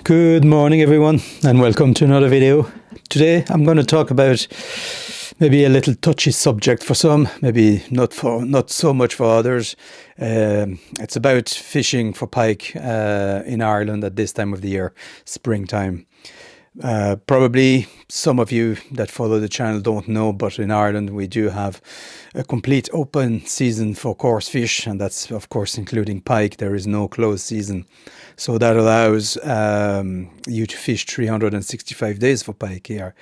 Good morning everyone, and welcome to another video. Today I'm going to talk about maybe a little touchy subject for some, maybe not so much for others. It's about fishing for pike in Ireland at this time of the year, springtime. Probably some of you that follow the channel don't know, but in Ireland we do have a complete open season for coarse fish, and that's of course including pike. There is no closed season, so that allows you to fish 365 days for pike here,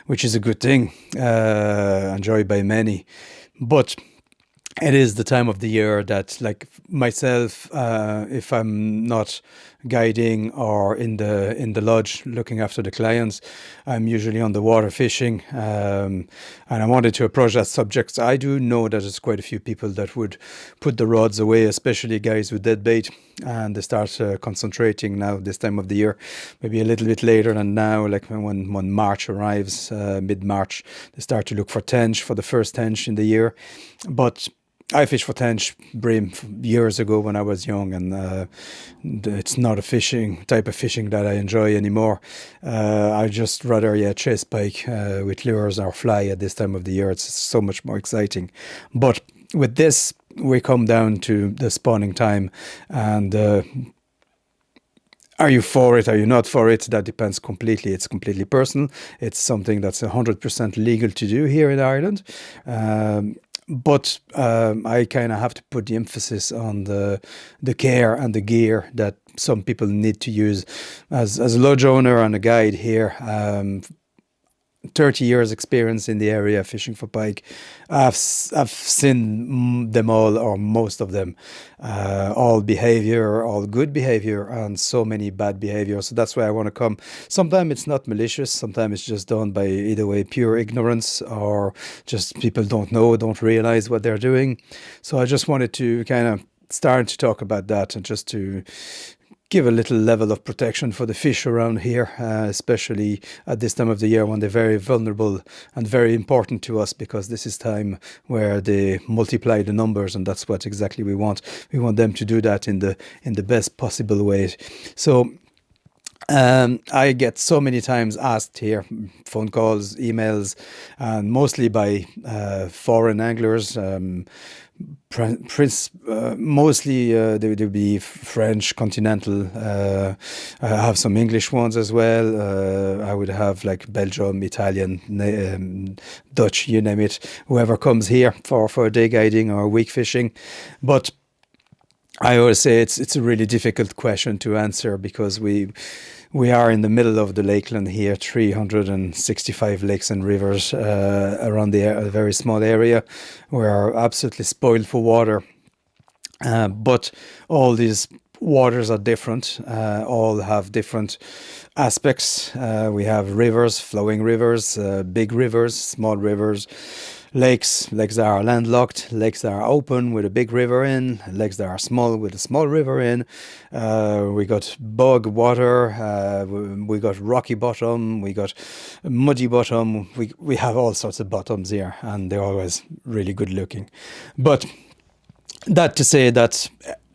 which is a good thing, enjoyed by many. But it is the time of the year that, like myself, if I'm not guiding or in the lodge looking after the clients, I'm usually on the water fishing, and I wanted to approach that subject. I do know that there's quite a few people that would put the rods away, especially guys with dead bait, and they start concentrating now this time of the year, maybe a little bit later than now, like when March arrives, mid-March, they start to look for tench, for the first tench in the year. But I fished for tench bream years ago when I was young, and it's not a type of fishing that I enjoy anymore. I just rather chase pike with lures or fly at this time of the year. It's so much more exciting. But with this, we come down to the spawning time, and are you for it? Are you not for it? That depends completely. It's completely personal. It's something that's 100% legal to do here in Ireland. But I kind of have to put the emphasis on the care and the gear that some people need to use. As a lodge owner and a guide here, 30 years experience in the area fishing for pike, I've seen them all, or most of them, all behavior, all good behavior, and so many bad behavior. So that's why I want to come. Sometimes it's not malicious, sometimes it's just done by either way pure ignorance, or just people don't realize what they're doing. So I just wanted to kind of start to talk about that, and just to give a little level of protection for the fish around here, especially at this time of the year when they're very vulnerable and very important to us, because this is time where they multiply the numbers, and that's what exactly we want. We want them to do that in the best possible way. So I get so many times asked here, phone calls, emails, and mostly by foreign anglers. Mostly they would be French, continental. I have some English ones as well. I would have like Belgium, Italian, Dutch, you name it, whoever comes here for day guiding or week fishing. But I always say it's a really difficult question to answer, because we are in the middle of the lakeland here, 365 lakes and rivers around a very small area. We are absolutely spoiled for water, but all these waters are different, all have different aspects. We have rivers, flowing rivers, big rivers, small rivers, lakes that are landlocked, lakes that are open with a big river in, lakes that are small with a small river in. We got bog water, we got rocky bottom, we got muddy bottom. We have all sorts of bottoms here, and they're always really good looking. But that to say that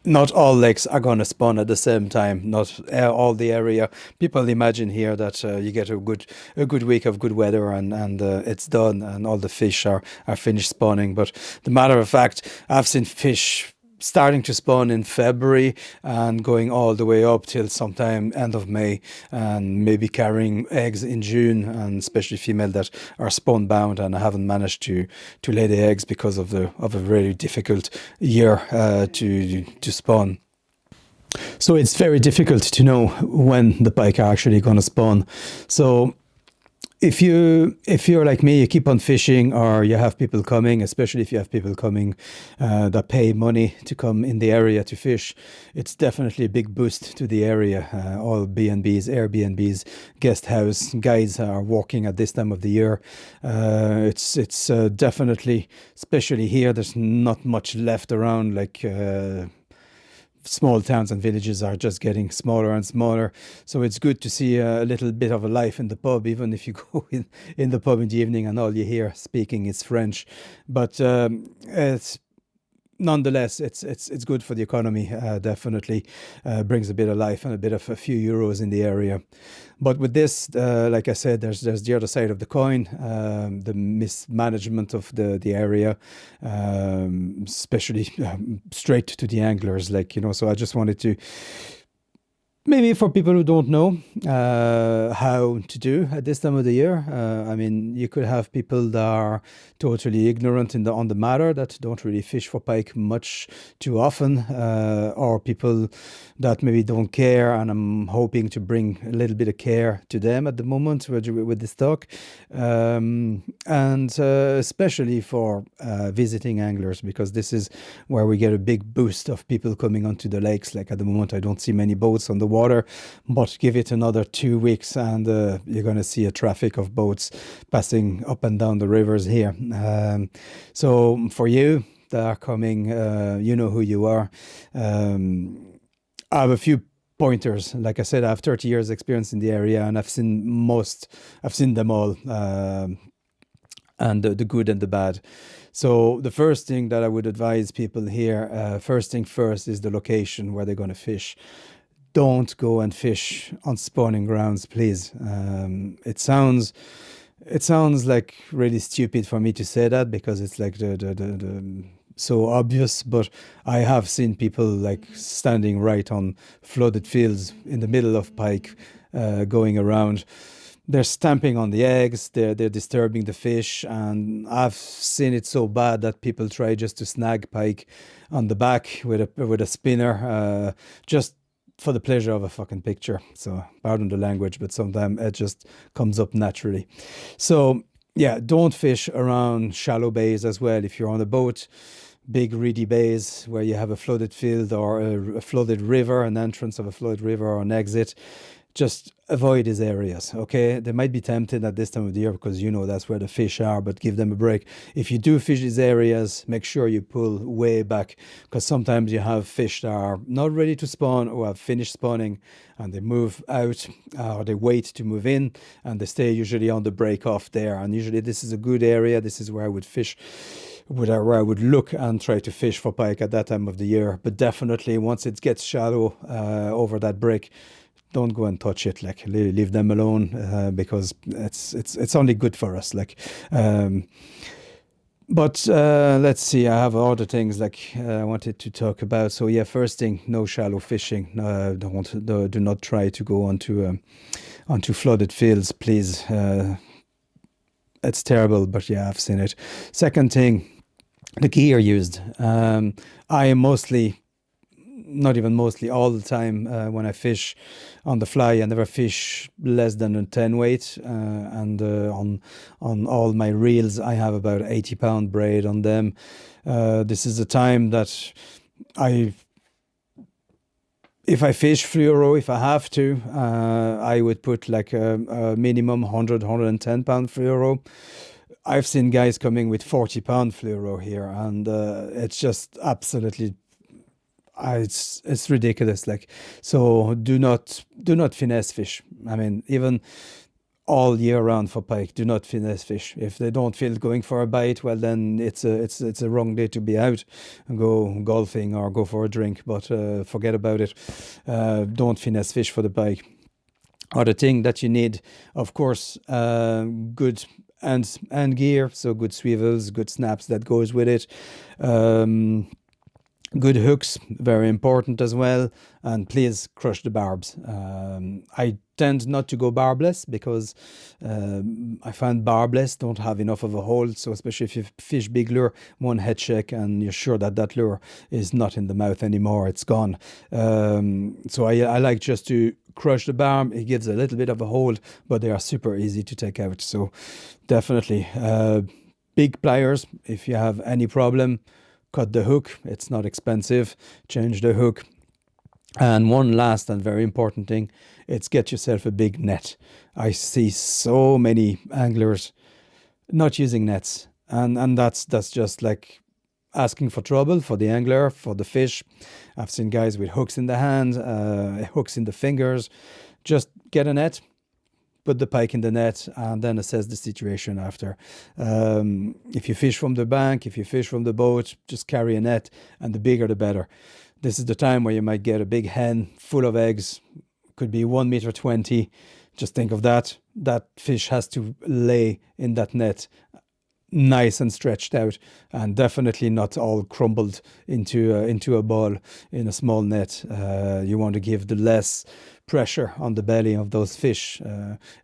not all lakes are going to spawn at the same time. Not all the area. People imagine here that you get a good week of good weather, and it's done, and all the fish are finished spawning. But the matter of fact, I've seen fish starting to spawn in February and going all the way up till sometime end of May, and maybe carrying eggs in June, and especially female that are spawn bound and haven't managed to lay the eggs because of a very difficult year to spawn. So it's very difficult to know when the pike are actually going to spawn. So if you're like me, you keep on fishing, or you have people coming, especially if you have people coming that pay money to come in the area to fish, it's definitely a big boost to the area. All B&Bs, Airbnbs, guest house guides are walking at this time of the year. It's definitely, especially here, there's not much left around, like small towns and villages are just getting smaller and smaller. So it's good to see a little bit of a life in the pub, even if you go in the pub in the evening and all you hear speaking is French. But it's nonetheless, it's good for the economy. Definitely brings a bit of life and a bit of a few euros in the area. But with this, like I said, there's the other side of the coin, the mismanagement of the area, especially straight to the anglers. Like, so I just wanted to, maybe for people who don't know how to do at this time of the year. I mean, you could have people that are totally ignorant on the matter, that don't really fish for pike much too often, or people that maybe don't care. And I'm hoping to bring a little bit of care to them at the moment with this talk, and especially for visiting anglers, because this is where we get a big boost of people coming onto the lakes. Like at the moment, I don't see many boats on the water, but give it another 2 weeks and you're going to see a traffic of boats passing up and down the rivers here. So for you that are coming, you know who you are. I have a few pointers. Like I said, I have 30 years experience in the area, and I've seen them all, and the good and the bad. So the first thing that I would advise people here, first thing first, is the location where they're going to fish. Don't go and fish on spawning grounds, please. It sounds like really stupid for me to say that, because it's like the so obvious, but I have seen people like standing right on flooded fields in the middle of pike, going around. They're stamping on the eggs, they're disturbing the fish, and I've seen it so bad that people try just to snag pike on the back with a spinner, just for the pleasure of a fucking picture. So pardon the language, but sometimes it just comes up naturally. So yeah, don't fish around shallow bays as well. If you're on a boat, big reedy bays where you have a flooded field or a flooded river, an entrance of a flooded river or an exit, just avoid these areas, okay? They might be tempted at this time of the year because that's where the fish are, but give them a break. If you do fish these areas, make sure you pull way back, because sometimes you have fish that are not ready to spawn or have finished spawning, and they move out, or they wait to move in, and they stay usually on the break off there. And usually this is a good area. This is where I would fish, where I would look and try to fish for pike at that time of the year. But definitely once it gets shallow over that break, don't go and touch it. Like, leave them alone, because it's only good for us. Like, but let's see. I have other things like I wanted to talk about. So yeah, first thing, no shallow fishing. Do not try to go onto flooded fields, please. It's terrible, but yeah, I've seen it. Second thing, the gear used. I am mostly, not even mostly, all the time, when I fish on the fly, I never fish less than a 10 weight, and on all my reels I have about 80-pound braid on them. This is the time that if I fish fluoro, if I have to, I would put like a minimum 110 pound fluoro. I've seen guys coming with 40-pound fluoro here, and it's just absolutely, it's ridiculous. Like, so do not finesse fish. I mean, even all year round for pike, do not finesse fish. If they don't feel going for a bite, well then it's a wrong day to be out and go golfing or go for a drink. But forget about it. Don't finesse fish for the pike. Other thing that you need, of course, good and gear. So good swivels, good snaps that goes with it. Good hooks, very important as well, and please crush the barbs. I tend not to go barbless because I find barbless don't have enough of a hold. So especially if you fish big lure, one head check and you're sure that lure is not in the mouth anymore, it's gone. So I like just to crush the barb. It gives a little bit of a hold, but they are super easy to take out. So definitely big pliers. If you have any problem, cut the hook. It's not expensive. Change the hook. And one last and very important thing, it's get yourself a big net. I see so many anglers not using nets, and that's just like, asking for trouble for the angler, for the fish. I've seen guys with hooks in the hand, hooks in the fingers. Just get a net, put the pike in the net, and then assess the situation after. If you fish from the bank, if you fish from the boat, just carry a net, and the bigger the better. This is the time where you might get a big hen full of eggs, could be 1 meter 20. Just think of that. That fish has to lay in that net nice and stretched out, and definitely not all crumbled into a ball in a small net. You want to give the less pressure on the belly of those fish,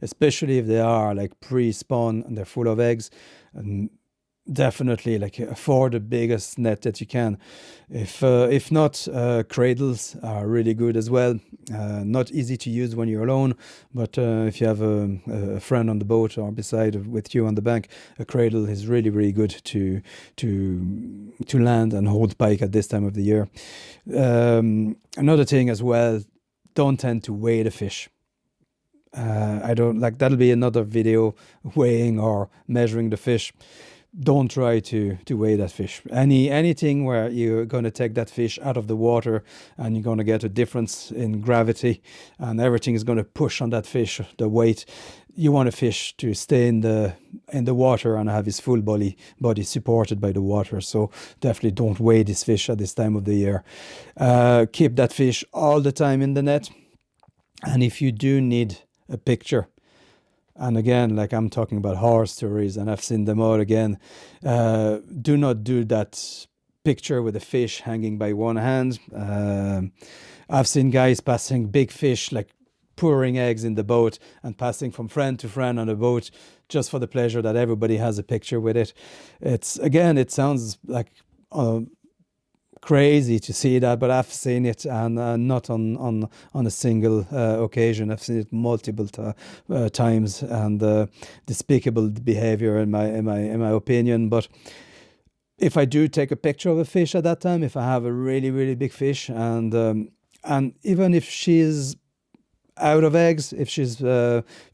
especially if they are like pre-spawn and they're full of eggs. And definitely like afford the biggest net that you can. If not, cradles are really good as well. Not easy to use when you're alone, but if you have a friend on the boat or beside with you on the bank, a cradle is really, really good to land and hold pike at this time of the year. Another thing as well, don't tend to weigh the fish. I don't like, that'll be another video, weighing or measuring the fish. Don't try to weigh that fish. Anything where you're going to take that fish out of the water and you're going to get a difference in gravity and everything is going to push on that fish, the weight. You want a fish to stay in the water and have his full body supported by the water. So definitely don't weigh this fish at this time of the year. Keep that fish all the time in the net. And if you do need a picture, and again, like I'm talking about horror stories and I've seen them all again, do not do that picture with a fish hanging by one hand. I've seen guys passing big fish, like pouring eggs in the boat and passing from friend to friend on the boat just for the pleasure that everybody has a picture with it. It sounds like crazy to see that, but I've seen it, and not on a single occasion. I've seen it multiple times, and despicable behavior in my opinion. But if I do take a picture of a fish at that time, if I have a really, really big fish, and even if she's out of eggs, if she's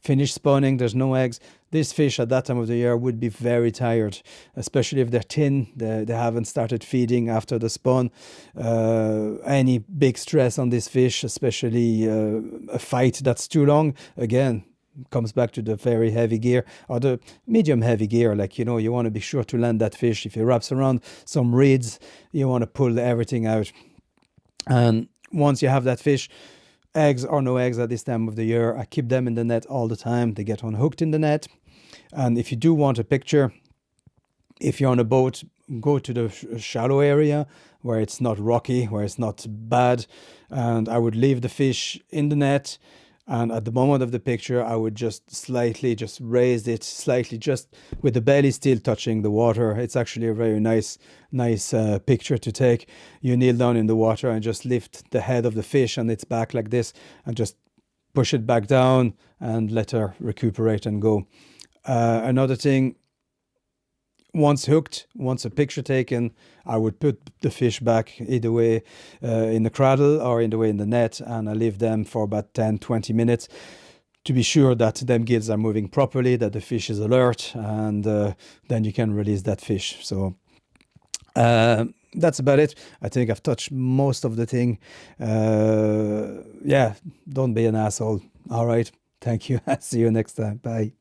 finished spawning, there's no eggs, this fish at that time of the year would be very tired, especially if they're thin, they haven't started feeding after the spawn. Any big stress on this fish, especially a fight that's too long, again, comes back to the very heavy gear or the medium heavy gear. Like, you want to be sure to land that fish. If it wraps around some reeds, you want to pull everything out. And once you have that fish, eggs or no eggs at this time of the year, I keep them in the net all the time. They get unhooked in the net. And if you do want a picture, if you're on a boat, go to the shallow area where it's not rocky, where it's not bad. And I would leave the fish in the net. And at the moment of the picture, I would just raise it slightly, just with the belly still touching the water. It's actually a very nice picture to take. You kneel down in the water and just lift the head of the fish and its back like this, and just push it back down and let her recuperate and go. Another thing, once hooked, once a picture taken, I would put the fish back either way in the cradle or in the way in the net, and I leave them for about 10-20 minutes to be sure that them gills are moving properly, that the fish is alert, and then you can release that fish. So that's about it. I think I've touched most of the thing. Don't be an asshole. All right. Thank you. See you next time. Bye.